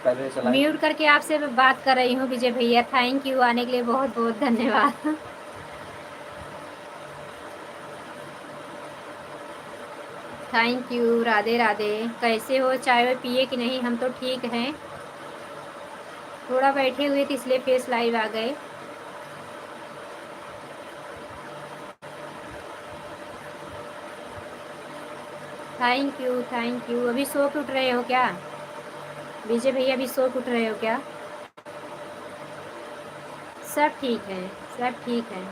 पहले चलाएं। म्यूट करके आपसे बात कर रही हूँ विजय भैया। थैंक यू, आने के लिए बहुत बहुत धन्यवाद। Thank you, Radhe Radhe. कैसे हो, चाय वाय पिए कि नहीं? हम तो ठीक हैं, थोड़ा बैठे हुए थे इसलिए फेस लाइव आ गए। Thank you thank you. अभी सो के उठ रहे हो क्या विजय भैया? अभी सो के उठ रहे हो क्या? सब ठीक है, सब ठीक है।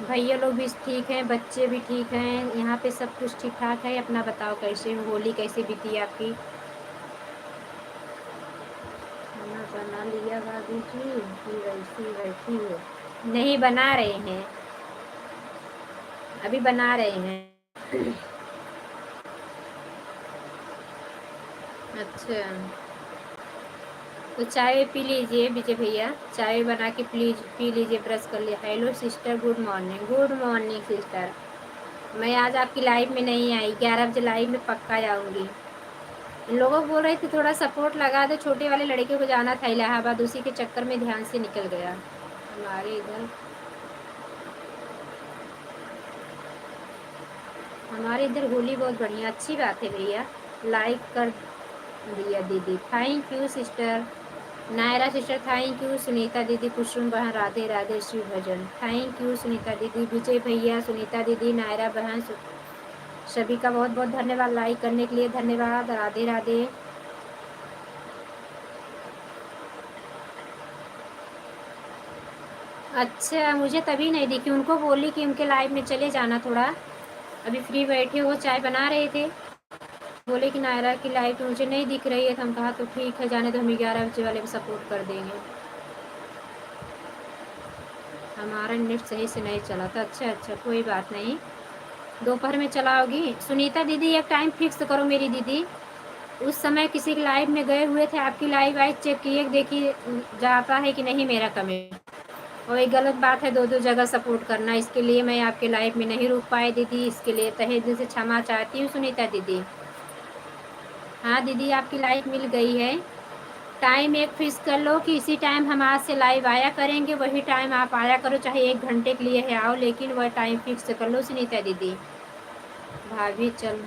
भैया लोग भी ठीक हैं, बच्चे भी ठीक हैं, यहाँ पे सब कुछ ठीक ठाक है। अपना बताओ, कैसे हो? होली कैसे बीती आपकी? खाना बना लिया भाभी जी कि वैसी बैठी हो? नहीं, बना रहे हैं, अभी बना रहे हैं। अच्छा, तो चाय पी लीजिए विजय भैया, चाय बना के प्लीज पी लीजिए, ब्रश कर लिया। Hello sister, good morning. Good morning sister. मैं आज आपकी लाइव में नहीं आई, 11 बजे लाइव में पक्का आऊँगी। इन लोगों को बोल रही थी थोड़ा सपोर्ट लगा दो, छोटे वाले लड़के को जाना था इलाहाबाद, उसी के चक्कर में ध्यान से निकल गया। हमारे इधर होली बहुत बढ़िया, अच्छी बात है भैया। लाइक कर दिया दीदी, thank you sister. Naira sister thank you. Sunita दीदी, कुसुम बहन राधे राधे, शिव भजन थैंक यू सुनीता दीदी। विजय भैया, सुनीता दीदी, नायरा बहन, सभी का बहुत बहुत धन्यवाद, लाइक करने के लिए धन्यवाद। राधे राधे। अच्छा, मुझे तभी नहीं दिखी, उनको बोली कि उनके लाइव में चले जाना थोड़ा। अभी फ्री बैठे हो, चाय बना रहे थे, बोले कि नायरा की लाइव तो मुझे नहीं दिख रही है, तो हम कहा तो ठीक है, जाने तो हम 11 बजे वाले में सपोर्ट कर देंगे। हमारा नेट सही से नहीं चला था। अच्छा अच्छा, कोई बात नहीं, दोपहर में चलाओगी। सुनीता दीदी एक टाइम फिक्स करो मेरी दीदी। उस समय किसी की लाइव में गए हुए थे, आपकी लाइव आई, चेक किए, देखिए जाता है कि नहीं मेरा कमेंट। और ये गलत बात है दो दो जगह सपोर्ट करना, इसके लिए मैं आपके लाइव में नहीं रुक पाई दीदी, इसके लिए तहे दिल से क्षमा चाहती हूँ सुनीता दीदी। हाँ दीदी, आपकी लाइव मिल गई है। टाइम एक फिक्स कर लो कि इसी टाइम हम आज से लाइव आया करेंगे, वही टाइम आप आया करो, चाहे 1 घंटे के लिए है आओ, लेकिन वह टाइम फिक्स कर लो सुनीता दीदी। भाभी चल,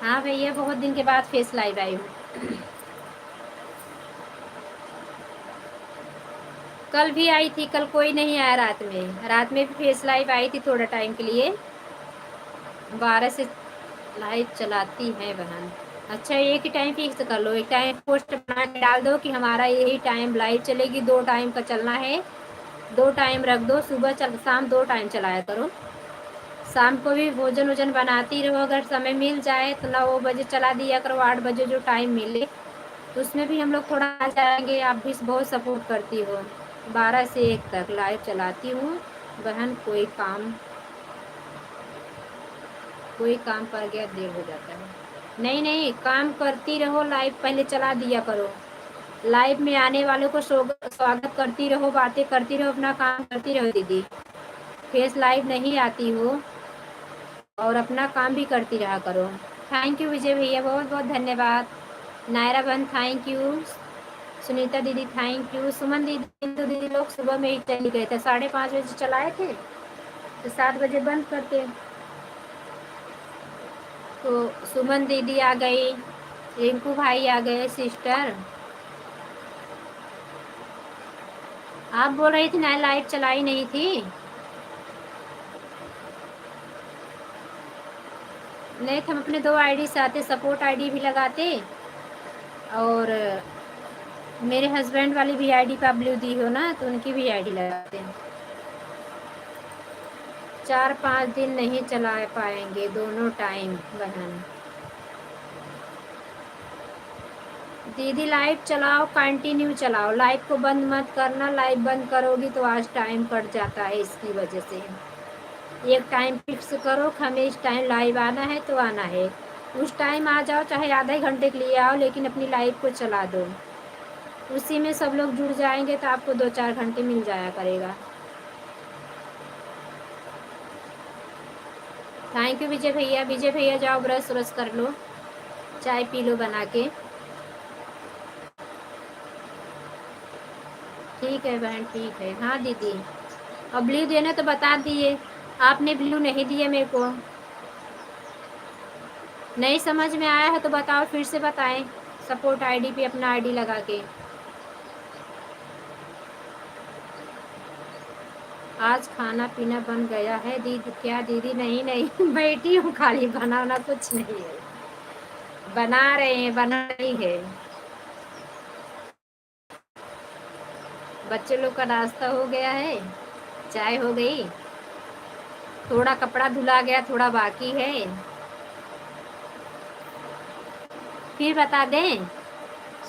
हाँ भैया, बहुत दिन के बाद फेस लाइव आई हूँ। कल भी आई थी, कल कोई नहीं आया, रात में भी फेस लाइव आई थी थोड़ा टाइम के लिए। 12 से लाइव चलाती है बहन। अच्छा, एक ही टाइम फिक्स कर लो, एक टाइम पोस्ट बना के डाल दो कि हमारा यही टाइम लाइव चलेगी, 2 टाइम का चलना है, 2 टाइम रख दो, सुबह चल शाम 2 टाइम चलाया करो। शाम को भी भोजन वोजन बनाती रहो, अगर समय मिल जाए तो 9 बजे चला दिया करो, 8 बजे जो टाइम मिले, तो उसमें भी हम लोग थोड़ा आ जाएंगे। आप भी बहुत सपोर्ट करती हो। 12 से 1 तक लाइव चलाती हूँ बहन, कोई काम पड़ गया देर हो जाता है। नहीं नहीं, काम करती रहो, लाइव पहले चला दिया करो, लाइव में आने वालों को स्वागत करती रहो, बातें करती रहो, अपना काम करती रहो दीदी। फेस लाइव नहीं आती हो और अपना काम भी करती रहा करो। थैंक यू विजय भैया, बहुत बहुत धन्यवाद। नायरा बहन थैंक यू। सुनीता दीदी थैंक यू। सुमन दीदी, तो दीदी लोग सुबह में ही चले गए थे, 5:30 बजे चलाए थे, तो 7 बजे बंद करते। तो सुमन दीदी आ गई, रिंकू भाई आ गए, सिस्टर आप बोल रही थी ना लाइव चलाई नहीं थी। नहीं तो हम अपने 2 आईडी से आते, सपोर्ट आईडी भी लगाते और मेरे हस्बैंड वाली भी आईडी पे ब्लू दी हो ना, तो उनकी भी आईडी लगाते हैं। 4-5 दिन नहीं चला पाएंगे दोनों टाइम बहन। दीदी लाइव चलाओ, कंटिन्यू चलाओ, लाइव को बंद मत करना, लाइव बंद करोगी तो आज टाइम कट जाता है, इसकी वजह से एक टाइम फिक्स करो कि हमें इस टाइम लाइव आना है तो आना है, उस टाइम आ जाओ, चाहे आधे घंटे के लिए आओ, लेकिन अपनी लाइव को चला दो, उसी में सब लोग जुड़ जाएंगे तो आपको 2-4 घंटे मिल जाया करेगा। थैंक यू विजय भैया। विजय भैया जाओ ब्रश व्रश कर लो, चाय पी लो बना के। ठीक है बहन, ठीक है। हाँ दीदी, और ब्लू देना तो बता दिए, आपने ब्लू नहीं दिए मेरे को। नहीं समझ में आया है तो बताओ, फिर से बताएं, सपोर्ट आईडी पे अपना आईडी लगा के। आज खाना पीना बन गया है दीदी? क्या दीदी? नहीं नहीं बैठी हूँ खाली, बनाना कुछ नहीं है। बना रहे हैं, बना रही है। बच्चे लोग का नाश्ता हो गया है, चाय हो गई, थोड़ा कपड़ा धुला गया, थोड़ा बाकी है। फिर बता दें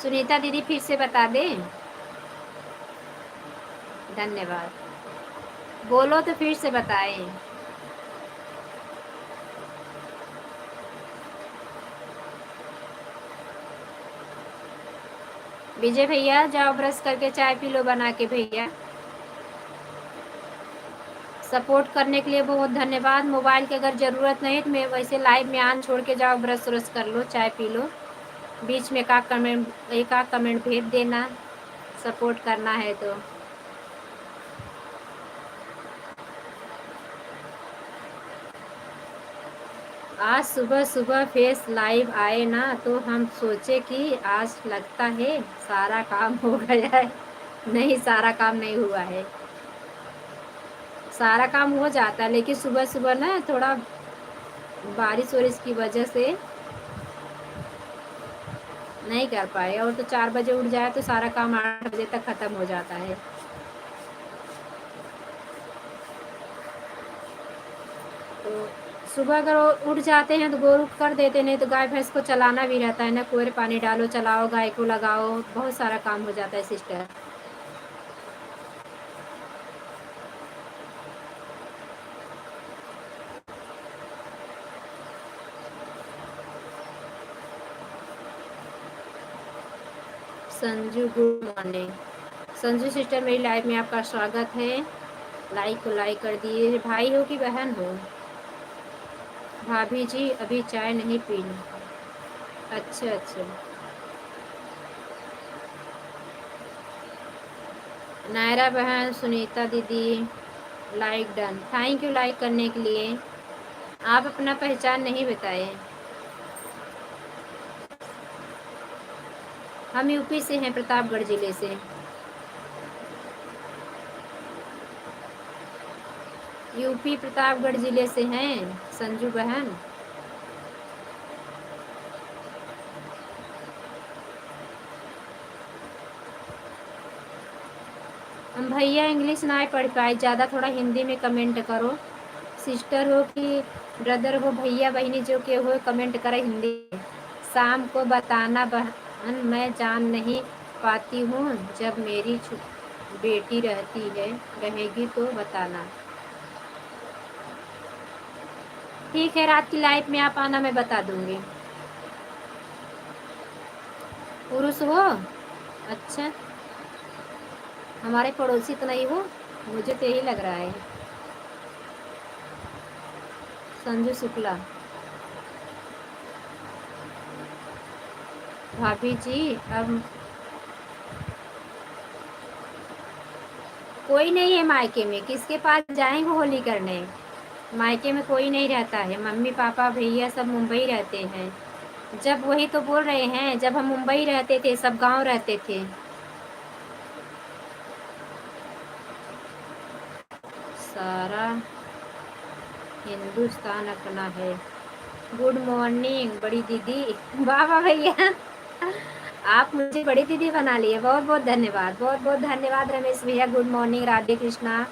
सुनीता दीदी, फिर से बता दें? धन्यवाद। बोलो तो फिर से बताएं। विजय भैया जाओ ब्रश करके चाय पी लो बना के भैया। सपोर्ट करने के लिए बहुत धन्यवाद। मोबाइल की अगर ज़रूरत नहीं तो मैं वैसे लाइव में आन छोड़ के जाओ, ब्रश व्रश कर लो, चाय पी लो, बीच में एक आध कमेंट भेज देना, सपोर्ट करना है तो। आज सुबह सुबह फेस लाइव आए ना तो हम सोचे कि आज लगता है सारा काम हो गया है। नहीं, सारा काम नहीं हुआ है, सारा काम हो जाता है, लेकिन सुबह सुबह ना थोड़ा बारिश वारिश की वजह से नहीं कर पाए। और तो 4 बजे उठ जाए तो सारा काम 8 बजे तक खत्म हो जाता है। तो सुबह अगर वो उठ जाते हैं तो गोरू कर देते, नहीं तो गाय भैंस को चलाना भी रहता है ना, कुएं पानी डालो, चलाओ, गाय को लगाओ, बहुत सारा काम हो जाता है sister. Sanju good morning. Sanju sister, मेरी लाइफ में आपका स्वागत है। लाइक को लाइक कर दिए। भाई हो कि बहन हो? भाभी जी अभी चाय नहीं पीनी। अच्छा अच्छा। नायरा बहन, सुनीता दीदी, like done. Thank you like करने के लिए। आप अपना पहचान नहीं बताए। हम यूपी से हैं, प्रतापगढ़ जिले से। यूपी प्रतापगढ़ जिले से हैं संजू बहन। हम भैया इंग्लिश ना पढ़ पाए, ज़्यादा थोड़ा हिंदी में कमेंट करो। सिस्टर हो कि ब्रदर हो, भैया बहनी जो के हो कमेंट करे हिंदी में। शाम को बताना बहन, मैं जान नहीं पाती हूँ, जब मेरी बेटी रहती है, रहेगी तो बताना। ठीक है, रात की लाइफ में आप आना, मैं बता दूंगी। पुरुष हो? अच्छा, हमारे पड़ोसी तो नहीं हो? मुझे तो यही लग रहा है। संजू शुक्ला। भाभी जी अब कोई नहीं है मायके में, किसके पास जाएंगे होली करने? मायके में कोई नहीं रहता है, मम्मी पापा भैया सब मुंबई रहते हैं। जब वही तो बोल रहे हैं, जब हम मुंबई रहते थे सब गांव रहते थे। सारा हिंदुस्तान अपना है। गुड मॉर्निंग बड़ी दीदी। वाह वाह भैया, आप मुझे बड़ी दीदी बना लिए, बहुत बहुत धन्यवाद, बहुत बहुत धन्यवाद रमेश भैया। गुड मॉर्निंग, राधे कृष्णा,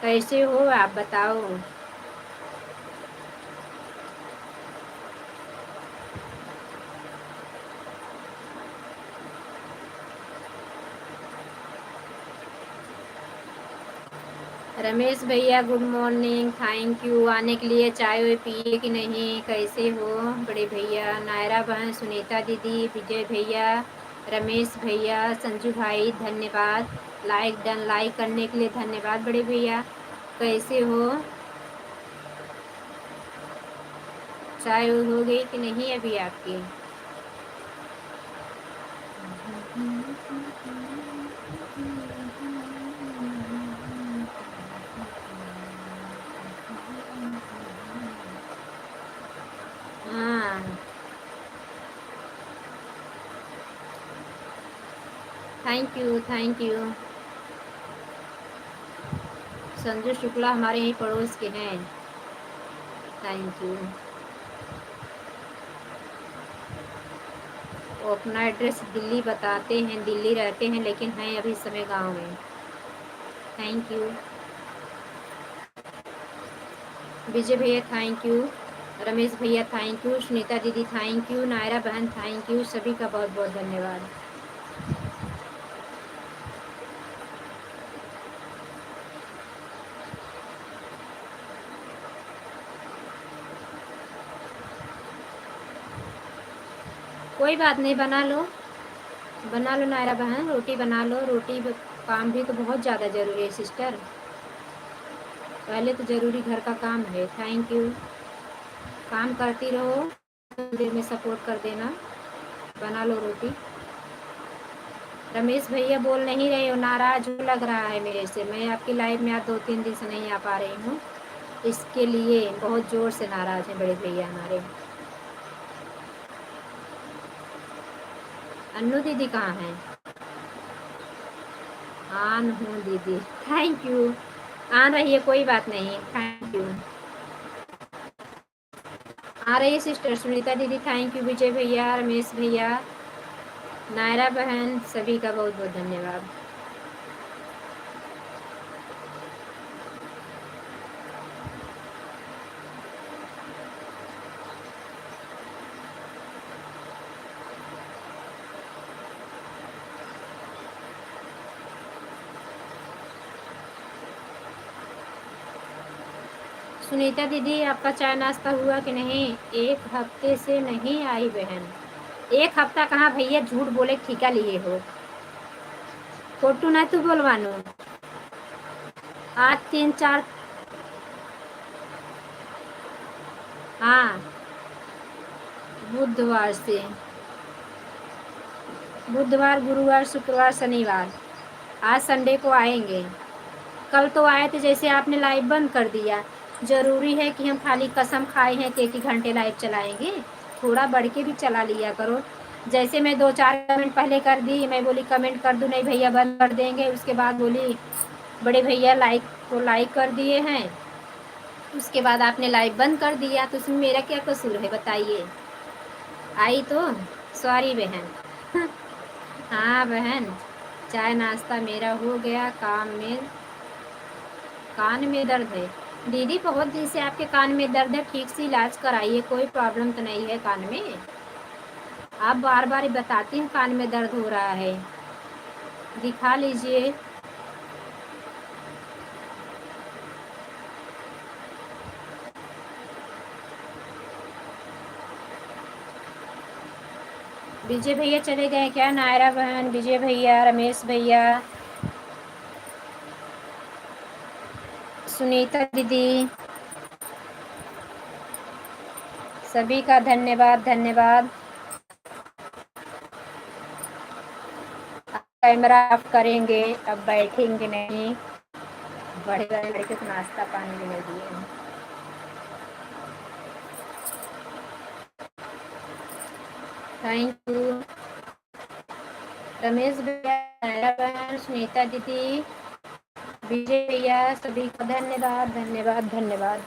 कैसे हो आप बताओ? रमेश भैया गुड मॉर्निंग, थैंक यू आने के लिए। चाय वाय पिए कि नहीं, कैसे हो बड़े भैया? नायरा बहन, सुनीता दीदी, विजय भैया, रमेश भैया, संजू भाई, धन्यवाद। लाइक डन, लाइक करने के लिए धन्यवाद बड़े भैया। कैसे हो? चाय हो गई कि नहीं अभी आपकी? हाँ, thank you, thank you. Sanju Shukla हमारे यहीं पड़ोस के हैं। Thank you. वो अपना एड्रेस दिल्ली बताते हैं, दिल्ली रहते हैं लेकिन हैं अभी इस समय गाँव में। Thank you. विजय भैया थैंक यू, रमेश भैया थैंक यू, सुनीता दीदी थैंक यू, नायरा बहन थैंक यू, सभी का बहुत बहुत धन्यवाद। कोई बात नहीं, बना लो, बना लो नायरा बहन, रोटी बना लो। रोटी काम भी तो बहुत ज़्यादा ज़रूरी है सिस्टर, पहले तो ज़रूरी घर का काम है। Thank you. काम करती रहो, देर में सपोर्ट कर देना। बना लो रोटी। रमेश भैया बोल नहीं रहे हो, नाराज हो लग रहा है मेरे से। मैं आपकी लाइव में आज 2-3 दिन से नहीं आ पा रही हूँ, इसके लिए बहुत ज़ोर से नाराज़ हैं बड़े भैया हमारे। अन्नू दीदी कहाँ हैं? आन हूँ दीदी, थैंक यू। आ रही है, कोई बात नहीं, थैंक यू। आ रही है सिस्टर सुनीता दीदी, थैंक यू। विजय भैया, रमेश भैया, नायरा बहन, सभी का बहुत बहुत धन्यवाद। सुनीता दीदी आपका चाय नाश्ता हुआ कि नहीं? एक हफ्ते से नहीं आई बहन। एक हफ्ता कहाँ भैया, झूठ बोले ठीका लिए हो। फोटो ना तू बोलवानो। आज 3-4, हाँ, बुधवार से, बुधवार गुरुवार शुक्रवार शनिवार, आज संडे को आएंगे। कल तो आए थे, जैसे आपने लाइव बंद कर दिया। ज़रूरी है कि हम खाली कसम खाए हैं कि 1 घंटे लाइव चलाएंगे? थोड़ा बढ़ के भी चला लिया करो। जैसे मैं 2-4 कमेंट पहले कर दी, मैं बोली कमेंट कर दूँ, नहीं भैया बंद कर देंगे। उसके बाद बोली बड़े भैया लाइक तो लाइक कर दिए हैं, उसके बाद आपने लाइव बंद कर दिया, तो उसमें मेरा क्या कसूर है बताइए? आई तो सॉरी बहन। हाँ बहन, चाय नाश्ता मेरा हो गया। कान में दर्द है दीदी, बहुत दिन से आपके कान में दर्द है, ठीक से इलाज कराइए, कोई प्रॉब्लम तो नहीं है कान में? आप बार बार बताती हैं कान में दर्द हो रहा है, दिखा लीजिए। विजय भैया चले गए क्या? नायरा बहन, विजय भैया, रमेश भैया, सुनीता दीदी, सभी का धन्यवाद धन्यवाद। कैमरा ऑफ करेंगे, अब बैठेंगे नहीं। बड़े बड़े लड़के को नाश्ता पानी भी नहीं दिए। थैंक यू रमेश भैया, नायरा बहन, सुनीता दीदी, विजय भैया, सभी का धन्यवाद धन्यवाद धन्यवाद।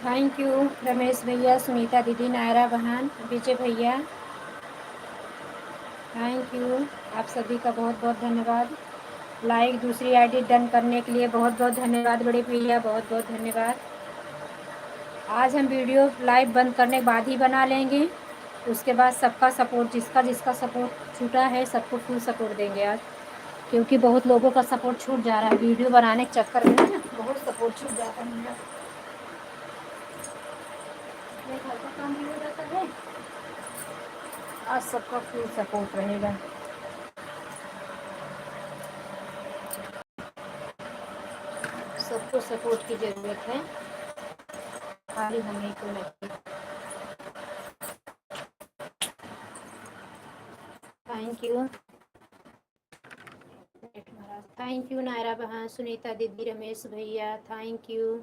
थैंक यू रमेश भैया, सुनीता दीदी, नायरा बहन, विजय भैया, थैंक यू। आप सभी का बहुत बहुत धन्यवाद। लाइक दूसरी आईडी डन करने के लिए बहुत बहुत धन्यवाद बड़े भैया, बहुत बहुत धन्यवाद। आज हम वीडियो लाइव बंद करने के बाद ही बना लेंगे। उसके बाद सबका सपोर्ट, जिसका जिसका सपोर्ट छूटा है सबको फुल सपोर्ट देंगे आज, क्योंकि बहुत लोगों का सपोर्ट छूट जा रहा है वीडियो बनाने के चक्कर में ना, बहुत सपोर्ट छूट जाता है मेरा। अपने घर का काम भी हो जाता है, आज सबका फुल सपोर्ट रहेगा। सबको सपोर्ट की ज़रूरत है, खाली हमें को नहीं। Thank you, thank you Naira बहन, सुनीता दीदी, रमेश भैया, थैंक यू।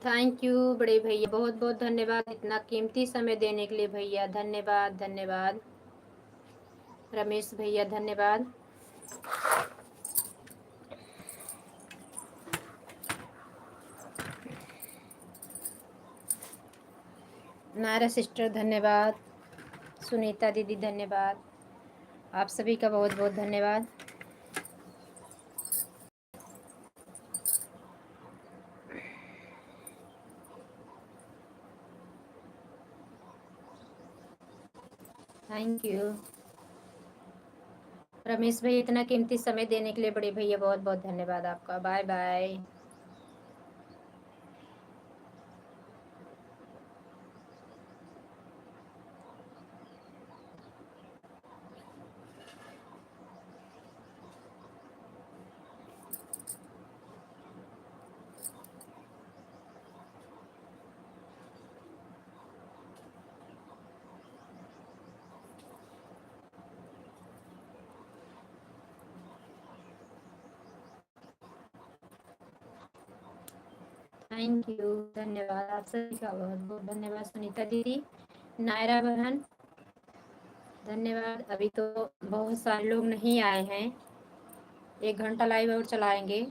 थैंक यू बड़े भैया, बहुत बहुत धन्यवाद इतना कीमती समय देने के लिए भैया, धन्यवाद धन्यवाद। रमेश भैया धन्यवाद। नायरा सिस्टर धन्यवाद। सुनीता दीदी धन्यवाद। आप सभी का बहुत बहुत धन्यवाद। थैंक यू रमेश भाई, इतना कीमती समय देने के लिए बड़े भैया बहुत बहुत धन्यवाद आपका। Bye bye. थैंक यू, धन्यवाद आप सभी का बहुत बहुत धन्यवाद। सुनीता दीदी, नायरा बहन धन्यवाद। अभी तो बहुत सारे लोग नहीं आए हैं, 1 घंटा लाइव और चलाएंगे।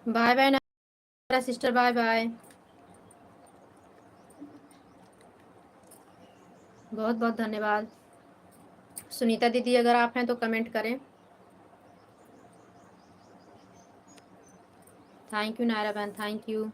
Bye bye Naira sister, bye bye. बहुत बहुत धन्यवाद। सुनीता दीदी अगर आप हैं तो कमेंट करें। थैंक यू नायरा बहन, थैंक यू।